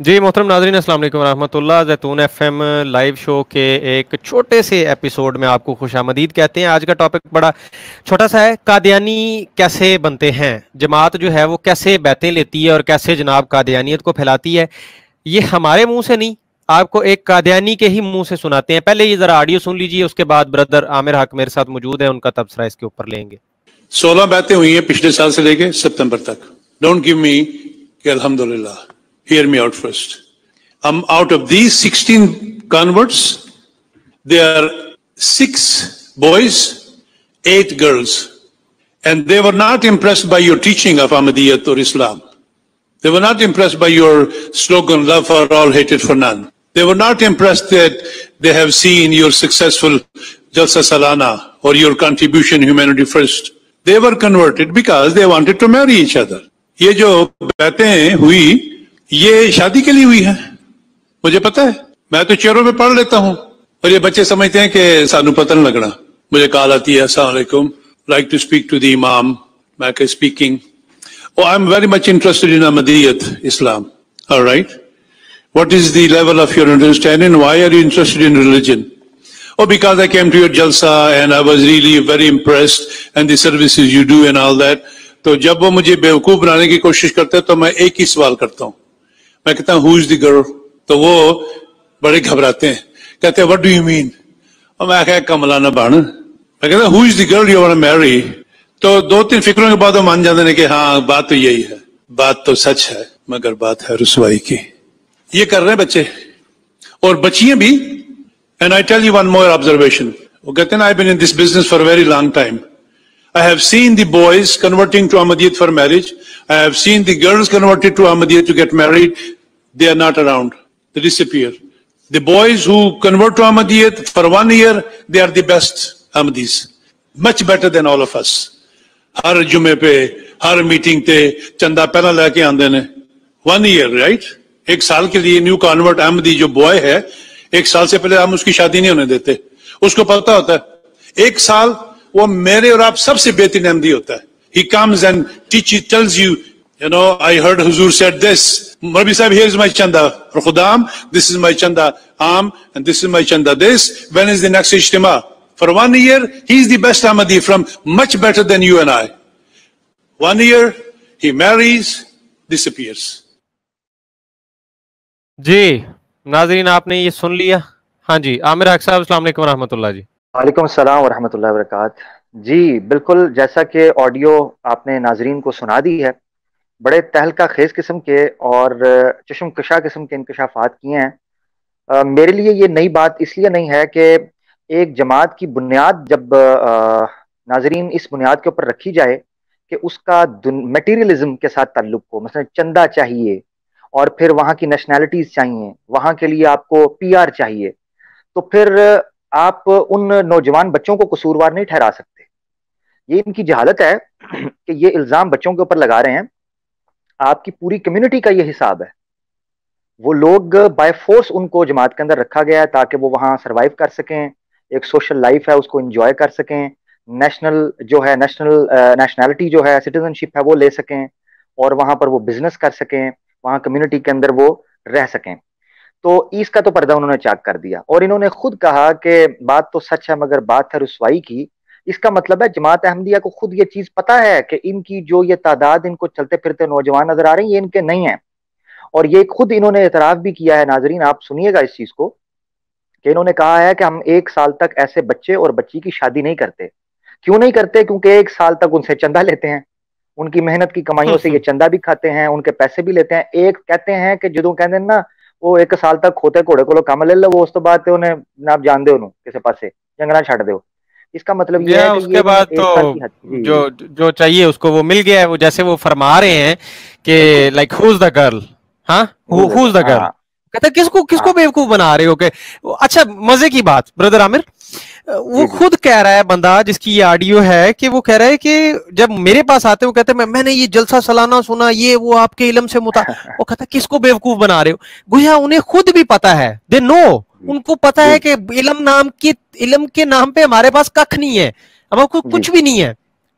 जी मोहतरम नाज़रीन, अस्सलाम वालेकुम रहमतुल्लाह। ज़ैतून एफएम लाइव शो के एक छोटे से एपिसोड में आपको खुशामदीद कहते हैं। आज का टॉपिक बड़ा छोटा सा है, कादियानी कैसे बनते हैं। जमात जो है वो कैसे बैतें लेती है और कैसे जनाब कादियानियत को फैलाती है। ये हमारे मुंह से नहीं, आपको एक कादियानी के ही मुंह से सुनाते हैं। पहले ये जरा ऑडियो सुन लीजिए, उसके बाद ब्रदर आमिर हक मेरे साथ मौजूद है, उनका तबसरा इसके ऊपर लेंगे। 16 बैतें हुई हैं पिछले साल से लेके सितंबर तक। डोंट गिव मी कि अल्हम्दुलिल्लाह, hear me out first. Out of these 16 converts, there are 6 boys, 8 girls, and they were not impressed by your teaching of Ahmadiyyat or Islam. They were not impressed by your slogan, love for all, hated for none. They were not impressed that they have seen your successful Jalsa Salana or your contribution humanity first. They were converted because they wanted to marry each other. ये जो बातें हुई, ये शादी के लिए हुई है। मुझे पता है, मैं तो चेहरों में पढ़ लेता हूँ, और ये बच्चे समझते हैं कि सानू पता नहीं लगना। मुझे कॉल आती है, अस्सलाम वालेकुम, like to speak to the imam. मैं कह speaking, oh, I'm very much interested in Ahmadiyyat Islam. All right. What is the level of your understanding? Why are you interested in religion? Oh, because I came to your Jalsa and I was really very impressed and the services you do and all that. तो जब वो मुझे बेवकूफ बनाने की कोशिश करते हैं तो मैं एक ही सवाल करता हूँ। मैं कहता हूँ, Who is the girl? तो वो बड़े घबराते हैं, कहते हैं, What do you mean? और मैं कहा, कमला ना बाण। मैं कहता हूँ, Who is the girl you want to marry? तो 2-3 फिक्रों के बाद वो मान जाते हैं कि हाँ, बात तो यही है, बात तो सच है, मगर बात है रुसवाई की। ये कर रहे हैं बच्चे और बच्चियां भी। And I tell you one more observation. वो कहते हैं, I been in this business for very long time. I have seen the boys converting to Ahmadiyyat for marriage. I have seen the girls converted to Ahmadiyyat to get married. They are not around. They disappear. The boys who convert to Ahmadiyyat for 1 year, they are the best Ahmadis. Much better than all of us. हर जुमे पे, हर meeting पे चंदा पहला लेके आंदे ने। 1 year, right? 1 साल के लिए न्यू कन्वर्ट अहमदी जो बॉय है, 1 साल से पहले हम उसकी शादी नहीं होने देते। उसको पता होता है 1 साल वो मेरे और आप सबसे बेहतरीन अहमदी होता है। He comes and tells you, you know, I heard Huzur said this. Mawlavi Sahib, here is my chanda for Khudam, this is my chanda Am, and this is my chanda this. When is the next ijtima? For 1 year, he is the best Ahmadi, from much better than you and I. 1 year, he marries, disappears. जी नाज़रीन, आपने ये सुन लिया। हाँ जी, आमिर हक साहब, अस्सलाम वालेकुम रहमतुल्लाह जी। वालेकुम सलाम वरहमतुल्लाहि वबरकात। जी बिल्कुल, जैसा कि ऑडियो आपने नाजरीन को सुना दी है, बड़े तहलका खेज किस्म के और चश्मकशा किस्म के इंकशाफात किए हैं। मेरे लिए ये नई बात इसलिए नहीं है कि एक जमात की बुनियाद जब नाजरीन इस बुनियाद के ऊपर रखी जाए कि उसका मटेरियलिज्म के साथ ताल्लुक हो, मतलब चंदा चाहिए और फिर वहाँ की नेशनैलिटीज चाहिए, वहाँ के लिए आपको PR चाहिए, तो फिर आप उन नौजवान बच्चों को कसूरवार नहीं ठहरा सकते। ये इनकी जहालत है कि ये इल्जाम बच्चों के ऊपर लगा रहे हैं। आपकी पूरी कम्युनिटी का ये हिसाब है। वो लोग बाय फोर्स उनको जमात के अंदर रखा गया है ताकि वो वहां सरवाइव कर सकें, एक सोशल लाइफ है उसको एंजॉय कर सकें, नेशनल जो है नेशनैलिटी जो है, सिटीजनशिप है, वो ले सकें और वहां पर वो बिजनेस कर सकें, वहां कम्युनिटी के अंदर वो रह सकें। तो इसका तो पर्दा उन्होंने चाक कर दिया और इन्होंने खुद कहा कि बात तो सच है मगर बात है रुसवाई की। इसका मतलब है जमात अहमदिया को खुद ये चीज पता है कि इनकी जो ये तादाद, इनको चलते फिरते नौजवान नजर आ रहे हैं, ये इनके नहीं है। और ये खुद इन्होंने एतराफ भी किया है। नाजरीन आप सुनिएगा इस चीज को, कि इन्होंने कहा है कि हम 1 साल तक ऐसे बच्चे और बच्ची की शादी नहीं करते। क्यों नहीं करते? क्योंकि 1 साल तक उनसे चंदा लेते हैं, उनकी मेहनत की कमाइयों से ये चंदा भी खाते हैं, उनके पैसे भी लेते हैं। एक कहते हैं कि जो कहते हैं ना, वो 1 साल तक खोते घोड़े को काम ले लो, वो उस तो बाद उन्हें ना आप जान दे किसी पासे जंगना छड़ दो। इसका मतलब ये है कि उसके बाद तो जो चाहिए उसको वो मिल गया है। वो जैसे वो फरमा रहे हैं कि like who is the girl, हाँ हु इज द गर्ल, कहते किसको बेवकूफ बना रहे हो के। अच्छा मजे की बात ब्रदर आमिर, वो खुद कह रहा है बंदा जिसकी ये ऑडियो है कि वो कह रहा है कि जब मेरे पास आते वो कहते मैंने ये जलसा सालाना सुना, ये वो आपके इल्म से वो कहता किसको बेवकूफ बना रहे हो। गोया उन्हें खुद भी पता है, दे नो, उनको पता है कि इल्म के नाम पे हमारे पास कख नहीं है, हमारे कुछ भी नहीं है।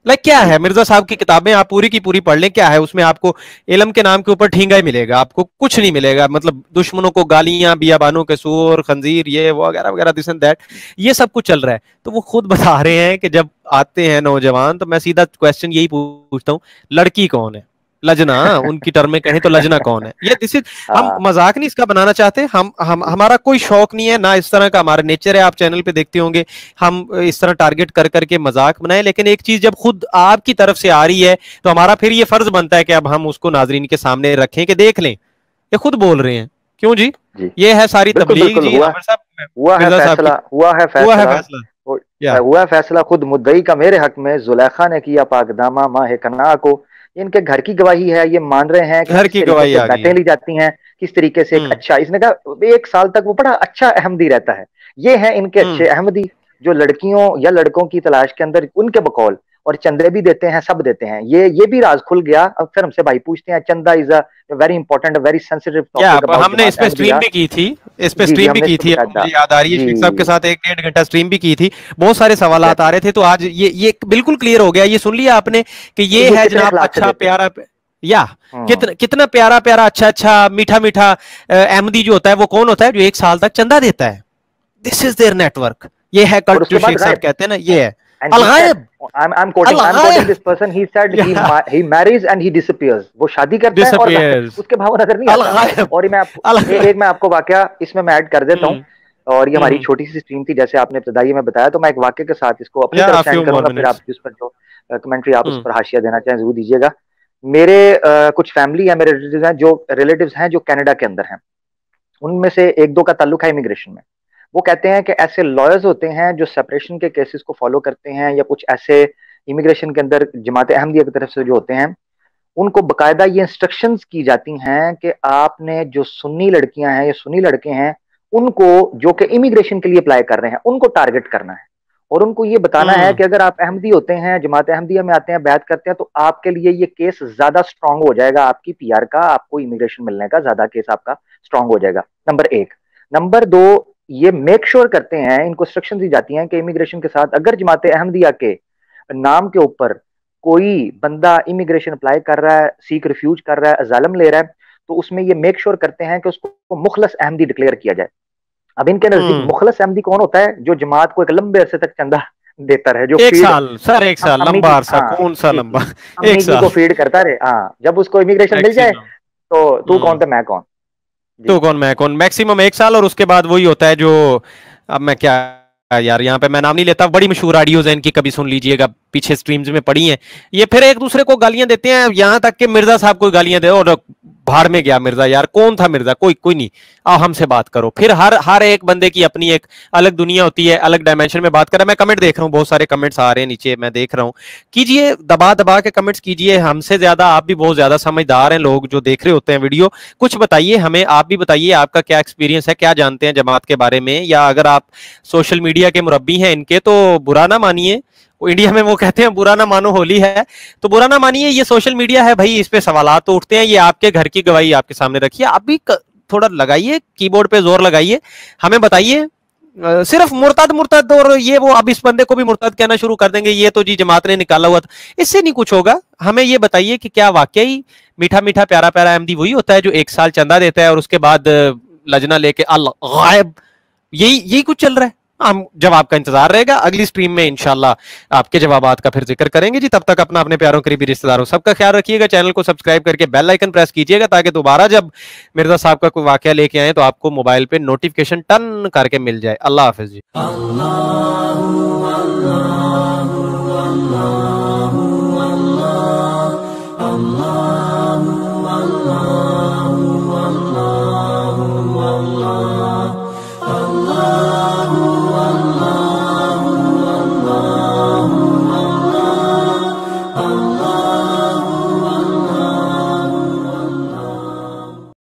लाइक क्या है मिर्जा साहब की किताबें आप पूरी की पूरी पढ़ लें, क्या है उसमें आपको इल्म के नाम के ऊपर ठींगा ही मिलेगा, आपको कुछ नहीं मिलेगा। मतलब दुश्मनों को गालियां, बियाबानों के सूर, खंजीर, ये वो वगैरह वगैरह, दिस एंड दैट, ये सब कुछ चल रहा है। तो वो खुद बता रहे हैं कि जब आते हैं नौजवान तो मैं सीधा क्वेश्चन यही पूछता हूँ, लड़की कौन है? लजना, उनकी टर्म में कहें तो लजना कौन है? ये दिस इज, हम मजाक नहीं इसका बनाना चाहते, हम हमारा कोई शौक नहीं है ना, इस तरह का हमारा नेचर है। आप चैनल पे देखते होंगे हम इस तरह टारगेट कर करके मजाक बनाए, लेकिन एक चीज जब खुद आपकी तरफ से आ रही है तो हमारा फिर ये फर्ज बनता है कि अब हम उसको नाजरीन के सामने रखें कि देख लें ये खुद बोल रहे हैं। क्यों जी? ये है सारी तबलीग जी। हुआ है फैसला खुद मुद्दई का मेरे हक में, जुलेखा ने किया पाकदामा माह कना को। इनके घर की गवाही है, ये मान रहे हैं कि घर की गवाही बातें ली जाती हैं किस तरीके से। अच्छा, इसने कहा 1 साल तक वो बड़ा अच्छा अहमदी रहता है। ये है इनके अच्छे अहमदी जो लड़कियों या लड़कों की तलाश के अंदर उनके बकौल और चंदे भी देते हैं, सब देते हैं। ये भी राज खुल गया। अक्सर हमसे भाई पूछते हैं, चंदा is a very important, very sensitive topic. हमने इस पे स्ट्रीम भी की थी, इस पे स्ट्रीम भी की थी, मुझे याद आ रही है, शेख साहब के साथ 1-1.5 घंटा स्ट्रीम भी की थी। बहुत सारे सवाल आ रहे थे, तो आज ये बिल्कुल क्लियर हो गया। ये सुन लिया आपने कि ये है जनाब अच्छा प्यारा, या कितना प्यारा प्यारा अच्छा मीठा मीठा अहमदी जो होता है वो कौन होता है? जो 1 साल तक चंदा देता है। This is there network. ये है कल्ट जो शेख साहब कहते हैं ना, ये है अल-गायब। I'm quoting this person. He said he marries and he disappears. वो शादी करता है और उसके भाव नजर नहीं आता। और मैं आपको वाकया इसमें मैं ऐड कर देता हूँ। और ये हमारी छोटी सी स्ट्रीम थी, जैसे आपने इब्तिदाई में बताया, तो मैं एक वाकये के साथ इसको अपनी तरफ सेंड करूंगा, फिर आप उस पर जो कमेंट्री आप उस पर हाशिया देना चाहें जरूर दीजिएगा। मेरे कुछ फैमिली है, मेरे रिलेटिव्स हैं जो कनाडा के अंदर हैं। उनमें से 1-2 का ताल्लुक है इमिग्रेशन में। वो कहते हैं कि ऐसे लॉयर्स होते हैं जो सेपरेशन के केसेस को फॉलो करते हैं, या कुछ ऐसे इमिग्रेशन के अंदर जमात अहमदिया की तरफ से जो होते हैं, उनको बकायदा ये इंस्ट्रक्शंस की जाती हैं कि आपने जो सुन्नी लड़कियां हैं या सुन्नी लड़के हैं, उनको जो कि इमिग्रेशन के लिए अप्लाई कर रहे हैं, उनको टारगेट करना है। और उनको ये बताना है कि अगर आप अहमदी होते हैं, जमात अहमदिया में आते हैं, बैत करते हैं, तो आपके लिए ये केस ज्यादा स्ट्रांग हो जाएगा, आपकी पीआर का, आपको इमिग्रेशन मिलने का ज्यादा केस आपका स्ट्रांग हो जाएगा। नंबर 1। नंबर 2, ये मेक श्योर करते हैं, इनको इंस्ट्रक्शन दी जाती हैं कि इमिग्रेशन के साथ अगर जमात अहमदिया के नाम के ऊपर कोई बंदा इमिग्रेशन अप्लाई कर रहा है, सीक रिफ्यूज कर रहा है, अजालम ले रहा है, तो उसमें ये मेक श्योर करते हैं कि उसको मुखलस अहमदी डिक्लेयर किया जाए। अब इनके नजदीक मुखलस अहमदी कौन होता है? जो जमात को एक लंबे अरसे तक चंदा देता रहे, जो 1 साल सर, 1 साल लंबा अरसा, कौन सा लंबा? 1 साल को फीड करता रहे। हाँ, जब उसको इमिग्रेशन मिल जाए तो तू कौन तो मैं कौन, तो कौन मैं कौन, मैक्सिमम 1 साल। और उसके बाद वही होता है जो, अब मैं क्या यार यहाँ पे मैं नाम नहीं लेता, बड़ी मशहूर ऑडियोज हैं इनकी, कभी सुन लीजिएगा, पीछे स्ट्रीम्स में पड़ी हैं। ये फिर एक दूसरे को गालियां देते हैं, यहाँ तक कि मिर्जा साहब को गालियां दे, और भाड़ में गया मिर्जा, यार कौन था मिर्जा? कोई नहीं, आओ हमसे बात करो। फिर हर एक बंदे की अपनी एक अलग दुनिया होती है, अलग डायमेंशन में बात कर रहा है। मैं कमेंट देख रहा हूँ, बहुत सारे कमेंट्स आ रहे हैं नीचे, मैं देख रहा हूँ। कीजिए, दबा दबा के कमेंट्स कीजिए। हमसे ज्यादा आप भी बहुत ज्यादा समझदार हैं, लोग जो देख रहे होते हैं वीडियो। कुछ बताइए हमें, आप भी बताइए आपका क्या एक्सपीरियंस है, क्या जानते हैं जमात के बारे में, या अगर आप सोशल मीडिया के मुरब्बी हैं इनके तो बुरा ना मानिए। इंडिया में वो कहते हैं बुरा ना मानो होली है, तो बुरा ना मानिए, ये सोशल मीडिया है भाई, इस पे सवालात तो उठते हैं। ये आपके घर की गवाही आपके सामने रखिए, आप भी थोड़ा लगाइए, कीबोर्ड पे जोर लगाइए, हमें बताइए। सिर्फ मुर्तद और ये वो, अब इस बंदे को भी मुर्तद कहना शुरू कर देंगे, ये तो जी जमात ने निकाला हुआ था, इससे नहीं कुछ होगा। हमें ये बताइए कि क्या वाकई मीठा मीठा प्यारा प्यारा अहमदी वही होता है जो 1 साल चंदा देता है और उसके बाद लजना लेके अल-गायब, यही कुछ चल रहा है? हम जवाब का इंतजार रहेगा। अगली स्ट्रीम में इंशाल्लाह आपके जवाबात का फिर जिक्र करेंगे जी। तब तक अपना, अपने प्यारों करीबी रिश्तेदारों सबका ख्याल रखिएगा। चैनल को सब्सक्राइब करके बेल आइकन प्रेस कीजिएगा, ताकि दोबारा जब मिर्जा साहब का कोई वाकया लेके आए तो आपको मोबाइल पे नोटिफिकेशन टन करके मिल जाए। अल्लाह हाफिज जी।